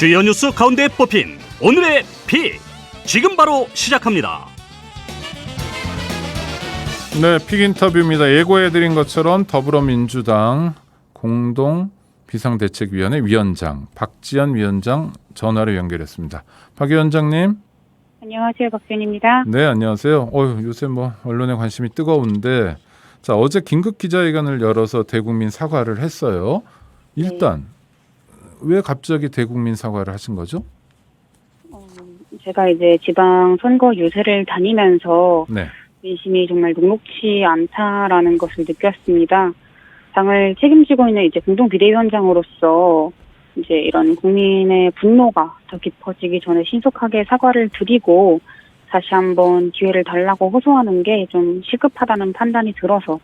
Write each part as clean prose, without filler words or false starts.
주요 뉴스 가운데 뽑힌 오늘의 픽, 지금 바로 시작합니다. 네, 픽 인터뷰입니다. 예고해드린 것처럼 더불어민주당 공동 비상대책위원회 위원장 박지원 위원장 전화로 연결했습니다. 박 위원장님. 안녕하세요, 박지원입니다. 네, 안녕하세요. 요새 언론의 관심이 뜨거운데, 자, 어제 긴급 기자회견을 열어서 대국민 사과를 했어요. 일단 왜 갑자기 대국민 사과를 하신 거죠? 제가 이제 지방 선거 유세를 다니면서 네. 민심이 정말 녹록치 않다라는 것을 느꼈습니다. 당을 책임지고 있는 이제 공동 비대위원장으로서 이제 이런 국민의 분노가 더 깊어지기 전에 신속하게 사과를 드리고 다시 한번 기회를 달라고 호소하는 게 좀 시급하다는 판단이 들어서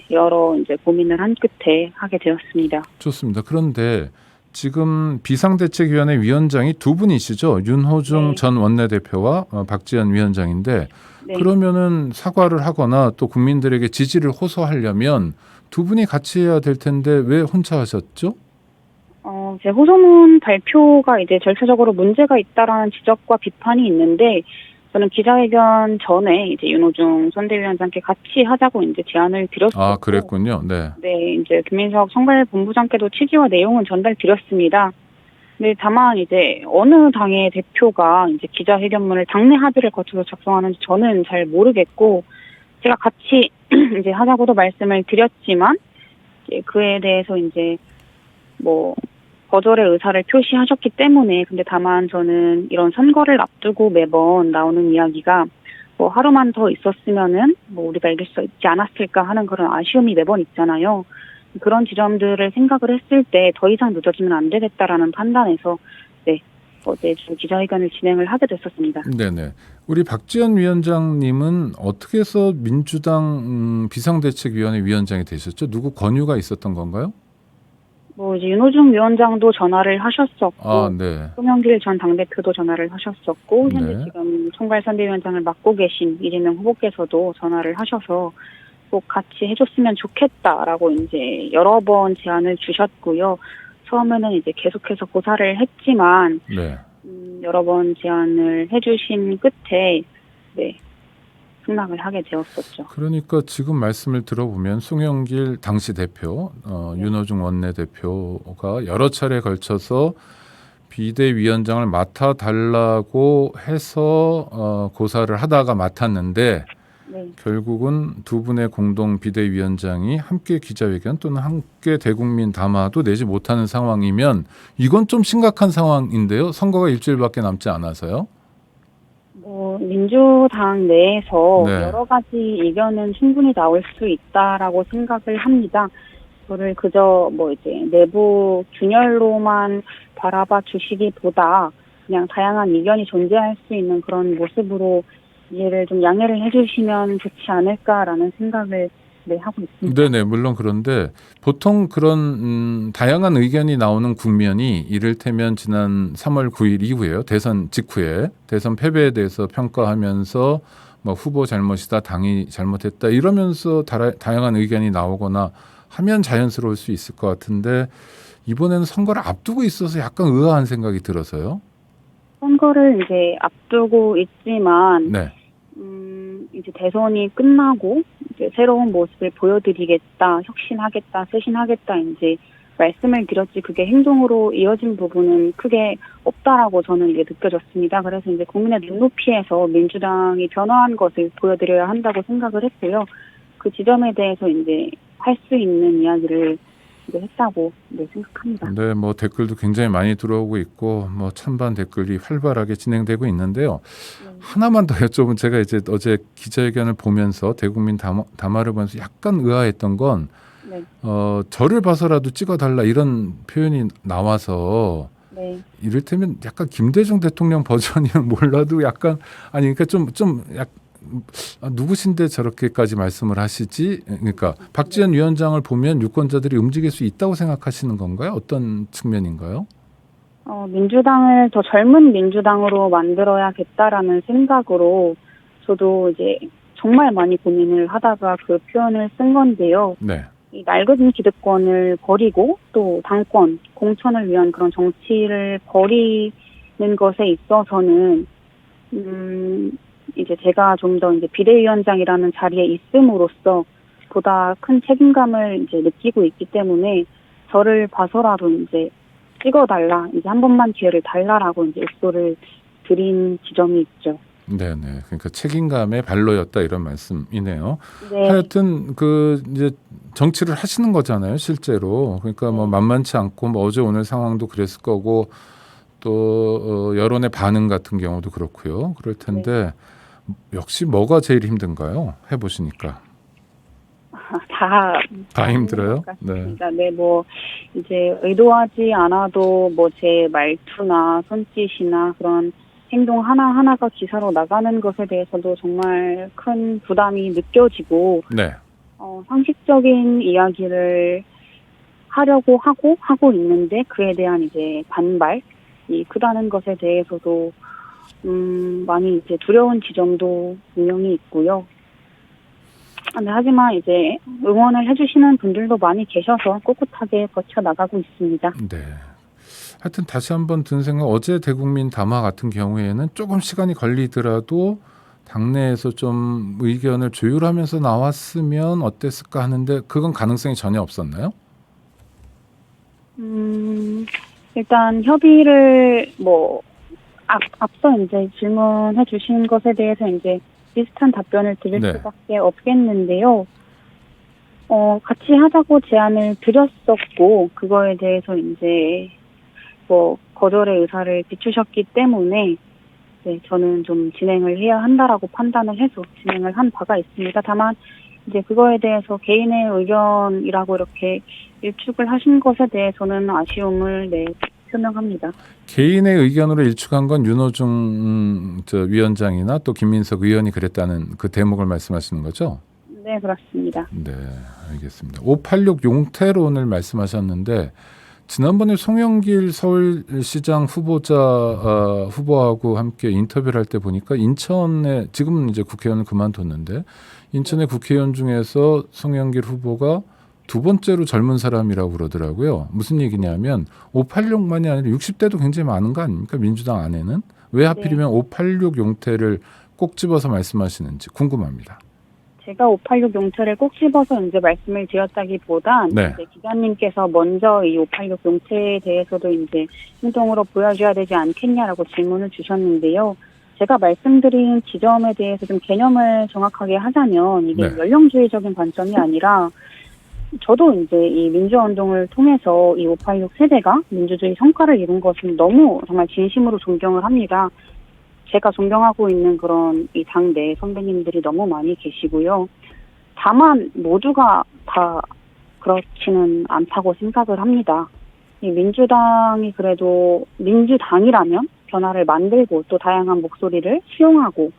여러 이제 고민을 한 끝에 하게 되었습니다. 좋습니다. 그런데 지금 비상대책위원회 위원장이 두 분이시죠? 윤호중 전 원내대표와 박지원 위원장인데, 그러면은 사과를 하거나 또 국민들에게 지지를 호소하려면 두 분이 같이 해야 될 텐데 왜 혼자 하셨죠? 제 호소문 발표가 이제 절차적으로 문제가 있다라는 지적과 비판이 있는데, 저는 기자회견 전에 이제 윤호중 선대위원장께 같이 하자고 이제 제안을 드렸고. 아, 그랬군요. 네. 네, 이제 김민석 선거본부장께도 취지와 내용은 전달드렸습니다. 네, 다만 이제 어느 당의 대표가 이제 기자회견문을 당내 합의를 거쳐서 작성하는지 저는 잘 모르겠고, 제가 같이 이제 하자고도 말씀을 드렸지만, 이제 그에 대해서 이제 거절의 의사를 표시하셨기 때문에, 근데 다만 저는 이런 선거를 앞두고 매번 나오는 이야기가 하루만 더 있었으면은 우리가 이길 수 있지 않았을까 하는 그런 아쉬움이 매번 있잖아요. 그런 지점들을 생각을 했을 때 더 이상 늦어지면 안 되겠다라는 판단에서 어제 좀 기자회견을 진행을 하게 됐었습니다. 네네. 우리 박지원 위원장님은 어떻게 해서 민주당 비상대책위원회 위원장이 되셨죠? 누구 권유가 있었던 건가요? 이제 윤호중 위원장도 전화를 하셨었고, 네. 송영길 전 당대표도 전화를 하셨었고, 현재 지금 총괄선대위원장을 맡고 계신 이재명 후보께서도 전화를 하셔서 꼭 같이 해줬으면 좋겠다라고 이제 여러 번 제안을 주셨고요. 처음에는 이제 계속해서 고사를 했지만, 여러 번 제안을 해주신 끝에, 승낙을 하게 되었었죠. 그러니까 지금 말씀을 들어보면 송영길 당시 대표, 윤호중 원내대표가 여러 차례 걸쳐서 비대위원장을 맡아달라고 해서 고사를 하다가 맡았는데, 결국은 두 분의 공동 비대위원장이 함께 기자회견 또는 함께 대국민 담화도 내지 못하는 상황이면 이건 좀 심각한 상황인데요. 선거가 일주일밖에 남지 않아서요. 민주당 내에서 여러 가지 의견은 충분히 나올 수 있다라고 생각을 합니다. 저를 그저 이제 내부 균열로만 바라봐 주시기보다 그냥 다양한 의견이 존재할 수 있는 그런 모습으로 이해를 좀 양해를 해주시면 좋지 않을까라는 생각을 하고 있습니다. 네네, 물론 그런데 보통 그런 다양한 의견이 나오는 국면이 이를테면 지난 3월 9일 이후에요. 대선 직후에 대선 패배에 대해서 평가하면서 후보 잘못이다, 당이 잘못했다 이러면서 다양한 의견이 나오거나 하면 자연스러울 수 있을 것 같은데, 이번에는 선거를 앞두고 있어서 약간 의아한 생각이 들어서요. 선거를 이제 앞두고 있지만 이제 대선이 끝나고 이제 새로운 모습을 보여드리겠다, 혁신하겠다, 쇄신하겠다 이제 말씀을 드렸지 그게 행동으로 이어진 부분은 크게 없다라고 저는 이제 느껴졌습니다. 그래서 이제 국민의 눈높이에서 민주당이 변화한 것을 보여드려야 한다고 생각을 했고요. 그 지점에 대해서 이제 할 수 있는 이야기를 이제 했다고 생각합니다. 네, 댓글도 굉장히 많이 들어오고 있고 찬반 댓글이 활발하게 진행되고 있는데요. 하나만 더 여쭤보면, 제가 이제 어제 기자회견을 보면서 대국민 담화를 보면서 약간 의아했던 건 저를 봐서라도 찍어달라 이런 표현이 나와서 이를테면 약간 김대중 대통령 버전이면 몰라도 약간 그러니까 누구신데 저렇게까지 말씀을 하시지? 그러니까 박지원 위원장을 보면 유권자들이 움직일 수 있다고 생각하시는 건가요? 어떤 측면인가요? 민주당을 더 젊은 민주당으로 만들어야겠다라는 생각으로 저도 이제 정말 많이 고민을 하다가 그 표현을 쓴 건데요. 이 낡은 기득권을 버리고 또 당권, 공천을 위한 그런 정치를 버리는 것에 있어서는 이제 제가 좀 더 이제 비대위원장이라는 자리에 있음으로써 보다 큰 책임감을 이제 느끼고 있기 때문에 저를 봐서라도 이제 찍어달라, 이제 한 번만 기회를 달라라고 이제 욕설을 드린 지점이 있죠. 네네. 그러니까 책임감의 발로였다 이런 말씀이네요. 네. 하여튼 그 이제 정치를 하시는 거잖아요, 실제로. 그러니까 뭐 만만치 않고 뭐 어제 오늘 상황도 그랬을 거고 또 여론의 반응 같은 경우도 그렇고요. 그럴 텐데 역시 뭐가 제일 힘든가요? 해보시니까. 다 힘들어요? 네. 네, 뭐 이제 의도하지 않아도 뭐 제 말투나 손짓이나 그런 행동 하나하나가 기사로 나가는 것에 대해서도 정말 큰 부담이 느껴지고, 네. 상식적인 이야기를 하려고 하고 있는데 그에 대한 이제 반발이 크다는 것에 대해서도 많이 이제 두려운 지점도 분명히 있고요. 네, 하지만 이제 응원을 해주시는 분들도 많이 계셔서 꿋꿋하게 버텨나가고 있습니다. 네. 하여튼 다시 한번 든 생각, 어제 대국민 담화 같은 경우에는 조금 시간이 걸리더라도 당내에서 좀 의견을 조율하면서 나왔으면 어땠을까 하는데 그건 가능성이 전혀 없었나요? 일단 협의를 뭐 앞서 이제 질문해 주신 것에 대해서 이제 비슷한 답변을 드릴 네. 수밖에 없겠는데요. 같이 하자고 제안을 드렸었고 그거에 대해서 이제 뭐 거절의 의사를 비추셨기 때문에 네, 저는 좀 진행을 해야 한다라고 판단을 해서 진행을 한 바가 있습니다. 다만 이제 그거에 대해서 개인의 의견이라고 이렇게 일축을 하신 것에 대해서는 아쉬움을 표명합니다. 개인의 의견으로 일축한 건 윤호중 위원장이나 또 김민석 의원이 그랬다는 그 대목을 말씀하시는 거죠? 네, 그렇습니다. 네, 알겠습니다. 586 용태론을 말씀하셨는데 지난번에 송영길 서울시장 후보하고 함께 인터뷰를 할 때 보니까 인천에 지금은 이제 국회의원을 그만뒀는데 인천의 국회의원 중에서 송영길 후보가 두 번째로 젊은 사람이라고 그러더라고요. 무슨 얘기냐면 586만이 아니라 60대도 굉장히 많은 거 아닙니까? 민주당 안에는. 왜 하필이면 586 용태를 꼭 집어서 말씀하시는지 궁금합니다. 제가 586 용태를 꼭 집어서 이제 말씀을 드렸다기보단 네. 이제 기자님께서 먼저 이 586 용태에 대해서도 이제 행동으로 보여줘야 되지 않겠냐라고 질문을 주셨는데요. 제가 말씀드린 지점에 대해서 좀 개념을 정확하게 하자면 이게 연령주의적인 관점이 아니라 저도 이제 이 민주화운동을 통해서 이 586 세대가 민주주의 성과를 이룬 것은 너무 정말 진심으로 존경을 합니다. 제가 존경하고 있는 그런 이 당내 선배님들이 너무 많이 계시고요. 다만 모두가 다 그렇지는 않다고 생각을 합니다. 이 민주당이 그래도 민주당이라면 변화를 만들고 또 다양한 목소리를 수용하고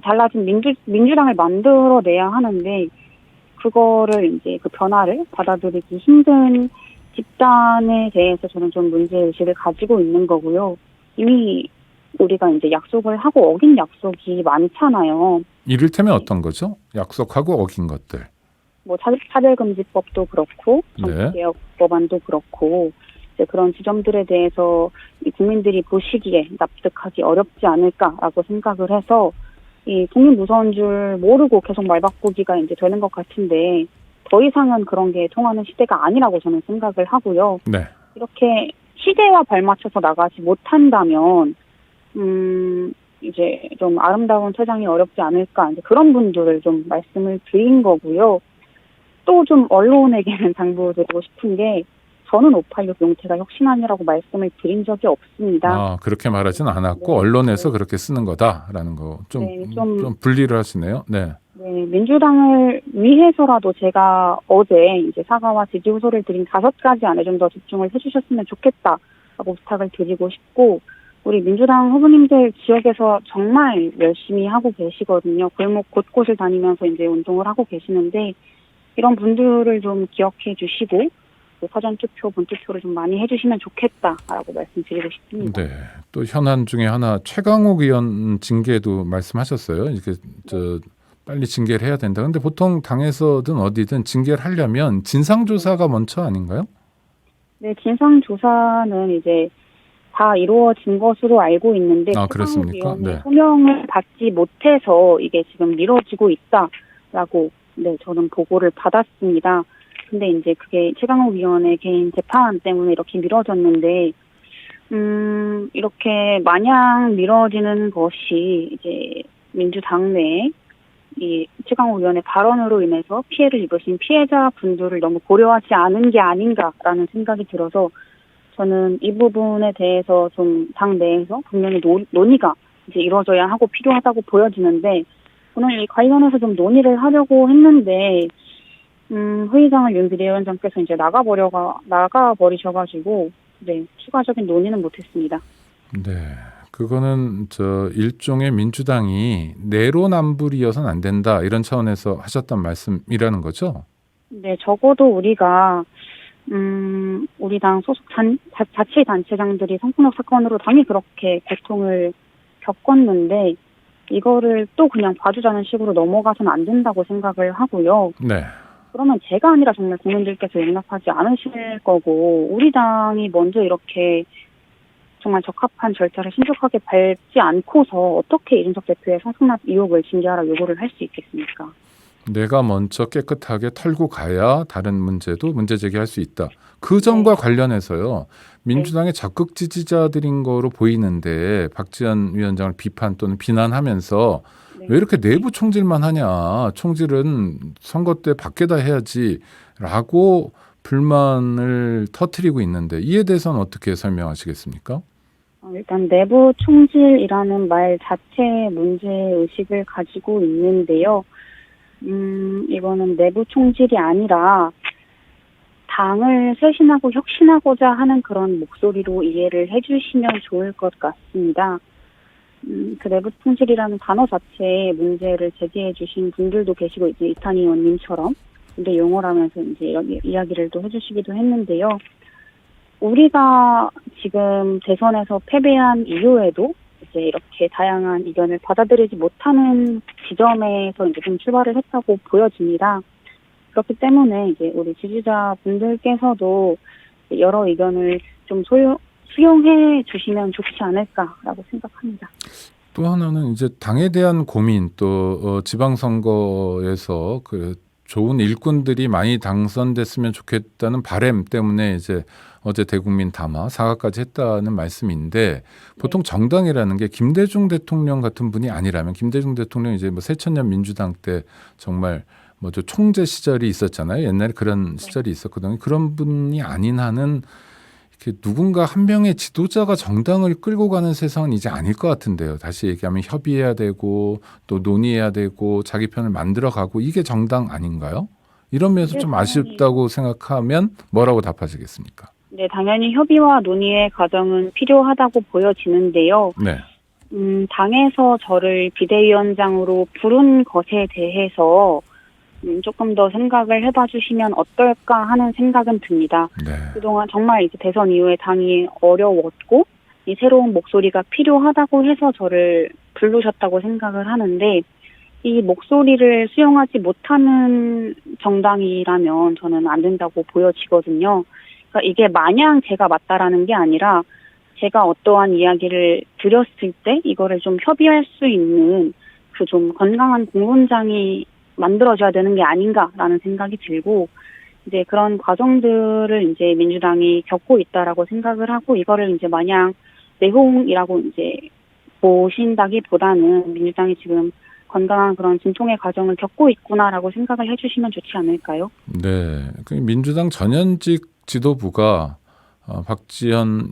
달라진 민주당을 만들어내야 하는데 그거를 이제 그 변화를 받아들이기 힘든 집단에 대해서 저는 좀 문제의식을 가지고 있는 거고요. 이미 우리가 이제 약속을 하고 어긴 약속이 많잖아요. 이를테면 어떤 거죠? 약속하고 어긴 것들. 뭐 차별금지법도 그렇고 정치개혁 법안도 그렇고 이제 그런 지점들에 대해서 이 국민들이 보시기에 납득하기 어렵지 않을까라고 생각을 해서 이 국민 무서운 줄 모르고 계속 말 바꾸기가 이제 되는 것 같은데 더 이상은 그런 게 통하는 시대가 아니라고 저는 생각을 하고요. 네. 이렇게 시대와 발맞춰서 나가지 못한다면 이제 좀 아름다운 세상이 어렵지 않을까 이제 그런 분들을 좀 말씀을 드린 거고요. 또 좀 언론에게는 당부드리고 싶은 게 저는 586 용태가 혁신안이라고 말씀을 드린 적이 없습니다. 아, 그렇게 말하진 않았고 언론에서 그렇게 쓰는 거다라는 거 좀 분리를 하시네요. 네. 네, 민주당을 위해서라도 제가 어제 이제 사과와 지지 호소를 드린 5가지 안에 좀 더 집중을 해주셨으면 좋겠다라고 부탁을 드리고 싶고 우리 민주당 후보님들 지역에서 정말 열심히 하고 계시거든요. 골목 곳곳을 다니면서 이제 운동을 하고 계시는데 이런 분들을 좀 기억해 주시고 사전투표, 본투표를 좀 많이 해주시면 좋겠다라고 말씀드리고 싶습니다. 네. 또 현안 중에 하나 최강욱 의원 징계도 말씀하셨어요. 이렇게 빨리 징계를 해야 된다. 근데 보통 당에서든 어디든 징계를 하려면 진상조사가 먼저 아닌가요? 네, 진상조사는 이제 다 이루어진 것으로 알고 있는데 그렇습니까? 최강욱위원회 소명을 받지 못해서 이게 지금 미뤄지고 있다라고 저는 보고를 받았습니다. 근데 이제 그게 최강욱 위원의 개인 재판 때문에 이렇게 미뤄졌는데 이렇게 마냥 미뤄지는 것이 이제 민주당 내에 이 최강욱 위원의 발언으로 인해서 피해를 입으신 피해자분들을 너무 고려하지 않은 게 아닌가라는 생각이 들어서 저는 이 부분에 대해서 좀 당 내에서 분명히 논의가 이제 이루어져야 하고 필요하다고 보여지는데 오늘 이 관련해서 좀 논의를 하려고 했는데 회의장을 윤 비대위원장께서 이제 나가버리셔가지고 추가적인 논의는 못했습니다. 네, 그거는 일종의 민주당이 내로남불이어서는 안 된다 이런 차원에서 하셨던 말씀이라는 거죠? 네, 적어도 우리가 우리 당 소속 자치단체장들이 성폭력 사건으로 당연히 그렇게 고통을 겪었는데 이거를 또 그냥 봐주자는 식으로 넘어가서는 안 된다고 생각을 하고요. 네. 그러면 제가 아니라 정말 국민들께서 용납하지 않으실 거고 우리 당이 먼저 이렇게 정말 적합한 절차를 신속하게 밟지 않고서 어떻게 이준석 대표의 성폭력 의혹을 징계하라 요구를 할 수 있겠습니까? 내가 먼저 깨끗하게 털고 가야 다른 문제도 문제 제기할 수 있다. 그 점과 관련해서요. 민주당의 적극 지지자들인 거로 보이는데 박지원 위원장을 비판 또는 비난하면서 왜 이렇게 내부 총질만 하냐. 총질은 선거 때 밖에다 해야지라고 불만을 터뜨리고 있는데 이에 대해서는 어떻게 설명하시겠습니까? 일단 내부 총질이라는 말 자체의 문제의식을 가지고 있는데요. 이거는 내부 총질이 아니라 당을 쇄신하고 혁신하고자 하는 그런 목소리로 이해를 해주시면 좋을 것 같습니다. 그 내부 총질이라는 단어 자체에 문제를 제기해 주신 분들도 계시고 이제 이탄희 의원님처럼 근데 용어를 하면서 이제 이야기를 또 해주시기도 했는데요. 우리가 지금 대선에서 패배한 이후에도 이제 이렇게 다양한 의견을 받아들이지 못하는 지점에서 이제 좀 출발을 했다고 보여집니다. 그렇기 때문에 이제 우리 지지자분들께서도 여러 의견을 좀 수용해 주시면 좋지 않을까라고 생각합니다. 또 하나는 이제 당에 대한 고민 또 지방선거에서 그 좋은 일꾼들이 많이 당선됐으면 좋겠다는 바람 때문에 이제 어제 대국민 담화 사과까지 했다는 말씀인데 보통 정당이라는 게 김대중 대통령 같은 분이 아니라면 김대중 대통령 이제 뭐 새천년 민주당 때 정말 뭐저 총재 시절이 있었잖아요. 옛날에 그런 시절이 있었거든요. 그런 분이 아닌 한은 이렇게 누군가 한 명의 지도자가 정당을 끌고 가는 세상은 이제 아닐 것 같은데요. 다시 얘기하면 협의해야 되고 또 논의해야 되고 자기 편을 만들어 가고 이게 정당 아닌가요? 이런 면에서 좀 아쉽다고 생각하면 뭐라고 답하시겠습니까? 네, 당연히 협의와 논의의 과정은 필요하다고 보여지는데요. 네. 당에서 저를 비대위원장으로 부른 것에 대해서 조금 더 생각을 해봐 주시면 어떨까 하는 생각은 듭니다. 네. 그동안 정말 이제 대선 이후에 당이 어려웠고 이 새로운 목소리가 필요하다고 해서 저를 부르셨다고 생각을 하는데 이 목소리를 수용하지 못하는 정당이라면 저는 안 된다고 보여지거든요. 그러니까 이게 마냥 제가 맞다라는 게 아니라 제가 어떠한 이야기를 드렸을 때 이거를 좀 협의할 수 있는 그 좀 건강한 공론장이 만들어져야 되는 게 아닌가라는 생각이 들고 이제 그런 과정들을 이제 민주당이 겪고 있다라고 생각을 하고 이거를 이제 마냥 내홍이라고 이제 보신다기보다는 민주당이 지금 건강한 그런 진통의 과정을 겪고 있구나라고 생각을 해주시면 좋지 않을까요? 네, 그 민주당 전현직 지도부가 박지원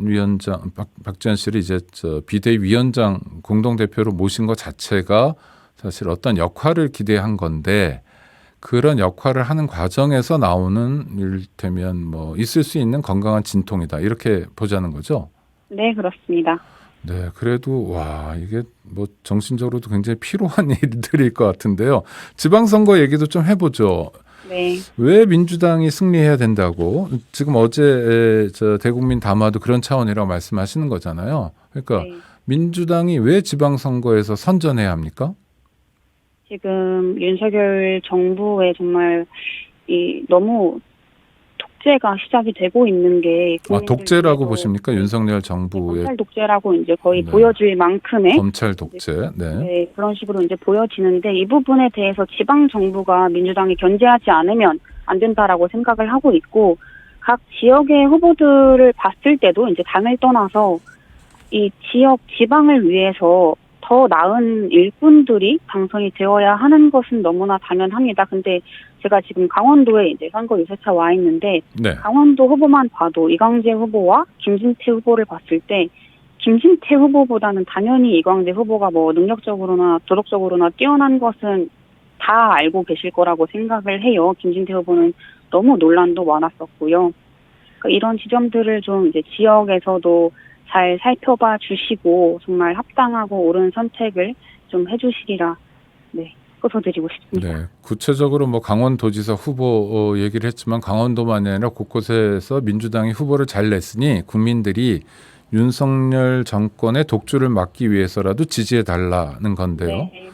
씨를 이제 비대위원장 공동대표로 모신 것 자체가 사실 어떤 역할을 기대한 건데 그런 역할을 하는 과정에서 나오는 이를테면 뭐 있을 수 있는 건강한 진통이다 이렇게 보자는 거죠? 네, 그렇습니다. 네, 그래도 와 이게 뭐 정신적으로도 굉장히 피로한 일들일 것 같은데요. 지방선거 얘기도 좀 해보죠. 네. 왜 민주당이 승리해야 된다고 지금 어제 대국민 담화도 그런 차원이라고 말씀하시는 거잖아요. 그러니까 네. 민주당이 왜 지방선거에서 선전해야 합니까? 지금 윤석열 정부의 정말 너무 독재가 시작이 되고 있는 게 독재라고 보십니까? 윤석열 정부의 검찰 독재라고 이제 거의 네. 보여질 만큼의 검찰 독재. 네. 그런 식으로 이제 보여지는데 이 부분에 대해서 지방 정부가 민주당이 견제하지 않으면 안 된다라고 생각을 하고 있고 각 지역의 후보들을 봤을 때도 이제 당을 떠나서 이 지역 지방을 위해서 더 나은 일꾼들이 당선이 되어야 하는 것은 너무나 당연합니다. 근데 제가 지금 강원도에 이제 선거 유세차 와 있는데 네. 강원도 후보만 봐도 이광재 후보와 김진태 후보를 봤을 때 김진태 후보보다는 당연히 이광재 후보가 뭐 능력적으로나 도덕적으로나 뛰어난 것은 다 알고 계실 거라고 생각을 해요. 김진태 후보는 너무 논란도 많았었고요. 그러니까 이런 지점들을 좀 이제 지역에서도 잘 살펴봐 주시고 정말 합당하고 옳은 선택을 좀 해주시리라 호소드리고 싶습니다. 네, 구체적으로 뭐 강원도지사 후보 얘기를 했지만 강원도만이 아니라 곳곳에서 민주당이 후보를 잘 냈으니 국민들이 윤석열 정권의 독주를 막기 위해서라도 지지해 달라는 건데요. 네.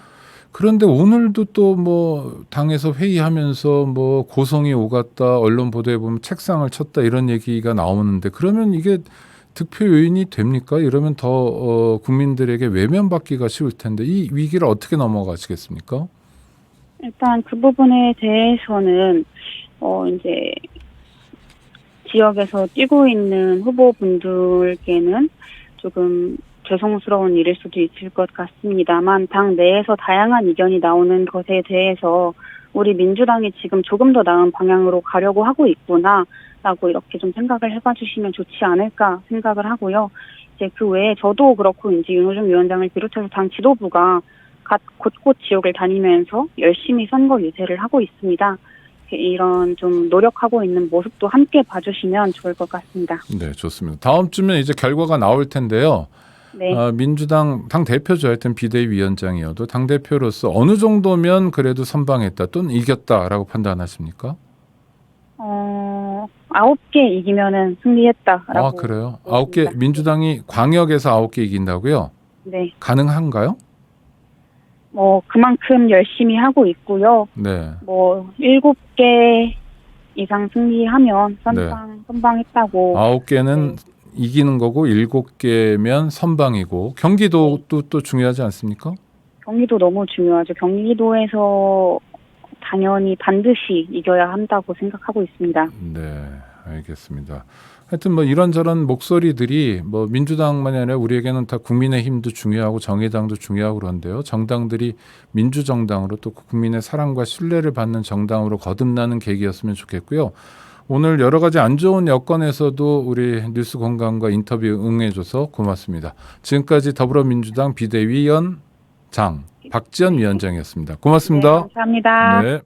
그런데 오늘도 또 뭐 당에서 회의하면서 뭐 고성이 오갔다 언론 보도에 보면 책상을 쳤다 이런 얘기가 나오는데 그러면 이게 득표 요인이 됩니까? 이러면 더 국민들에게 외면받기가 쉬울 텐데 이 위기를 어떻게 넘어가시겠습니까? 일단 그 부분에 대해서는 이제 지역에서 뛰고 있는 후보분들께는 조금 죄송스러운 일일 수도 있을 것 같습니다만 당 내에서 다양한 의견이 나오는 것에 대해서 우리 민주당이 지금 조금 더 나은 방향으로 가려고 하고 있구나라고 이렇게 좀 생각을 해봐 주시면 좋지 않을까 생각을 하고요. 이제 그 외에 저도 그렇고 이제 윤호중 위원장을 비롯해서 당 지도부가 곳곳 지역을 다니면서 열심히 선거 유세를 하고 있습니다. 이런 좀 노력하고 있는 모습도 함께 봐주시면 좋을 것 같습니다. 네, 좋습니다. 다음 주면 이제 결과가 나올 텐데요. 네. 민주당 당 대표죠. 하여튼 비대위원장이어도 당 대표로서 어느 정도면 그래도 선방했다 또는 이겼다라고 판단하십니까? 9개 이기면은 승리했다라고. 그래요? 9개 민주당이 광역에서 9개 이긴다고요? 네. 가능한가요? 그만큼 열심히 하고 있고요. 네. 7개 이상 승리하면 선방했다고. 9개는 이기는 거고 7개면 선방이고 경기도도 또 중요하지 않습니까? 경기도 너무 중요하죠. 경기도에서 당연히 반드시 이겨야 한다고 생각하고 있습니다. 네, 알겠습니다. 하여튼 뭐 이런저런 목소리들이 뭐 민주당만이 아니라 우리에게는 다 국민의힘도 중요하고 정의당도 중요하고 그런데요. 정당들이 민주정당으로 또 국민의 사랑과 신뢰를 받는 정당으로 거듭나는 계기였으면 좋겠고요. 오늘 여러 가지 안 좋은 여건에서도 우리 뉴스 건강과 인터뷰 응해줘서 고맙습니다. 지금까지 더불어민주당 비대위원장 박지연 위원장이었습니다. 고맙습니다. 네, 감사합니다. 네.